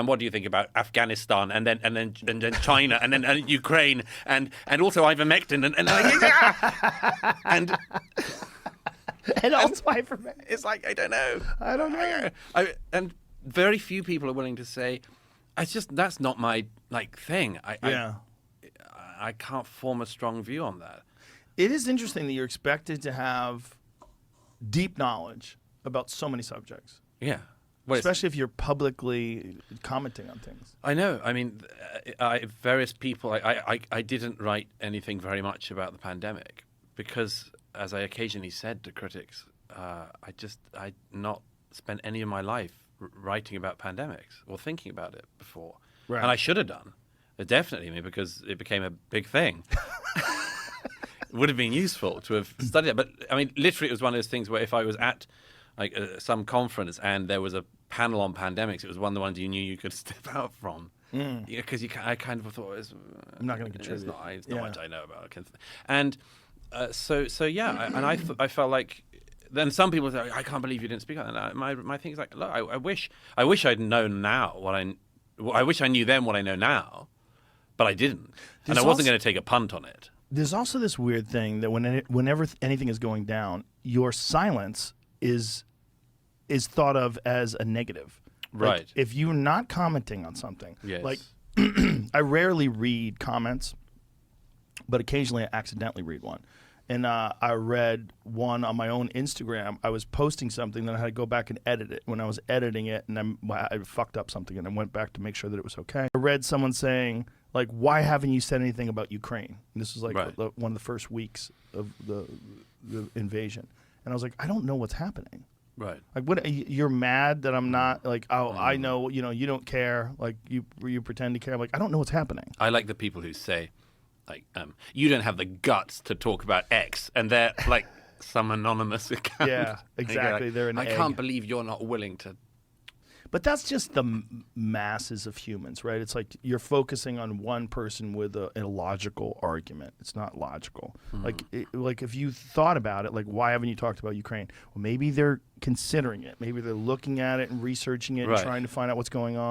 And what do you think about Afghanistan and then China and then Ukraine and also ivermectin and And also ivermectin. it's like I don't know. I don't know. And very few people are willing to say, that's not my thing. I can't form a strong view on that. It is interesting that you're expected to have deep knowledge about so many subjects, Yeah. Well, especially if you're publicly commenting on things. I know. I mean, various people. I didn't write anything very much about the pandemic because, as I occasionally said to critics, I'd not spent any of my life writing about pandemics or thinking about it before, Right. and I should have done. Definitely, because it became a big thing. It would have been useful to have studied it, but I mean, literally, it was one of those things where if I was at some conference and there was a panel on pandemics, it was one of the ones you knew you could step out from. Because I kind of thought I'm not going to contribute. It's not what I know about. And so yeah, and I felt like. Then some people say, I can't believe you didn't speak on that. My thing is like, look, I wish I'd known now I wish I knew then what I know now, but I didn't, and I wasn't going to take a punt on it. There's also this weird thing that whenever anything is going down, your silence is thought of as a negative. Right. Like, if you're not commenting on something. Yes. Like, I rarely read comments, but occasionally I accidentally read one. And I read one on my own Instagram. I was posting something, then I had to go back and edit it. When I was editing it, and I fucked up something, and I went back to make sure that it was okay. I read someone saying, like, why haven't you said anything about Ukraine? And this was like Right. one of the first weeks of the invasion. And I was like, I don't know what's happening. Right. Like, what? You're mad that I'm not, like, oh, I know, you don't care. Like, you pretend to care. I'm like, I don't know what's happening. I like the people who say, like, you don't have the guts to talk about X, and they're like some anonymous account. Yeah, exactly. Like, They're an I egg. can't believe you're not willing to. But that's just the masses of humans, right? It's like you're focusing on one person with a logical argument. It's not logical. Like if you thought about it, like, why haven't you talked about Ukraine? Well, maybe they're considering it. Maybe they're looking at it and researching it Right. and trying to find out what's going on.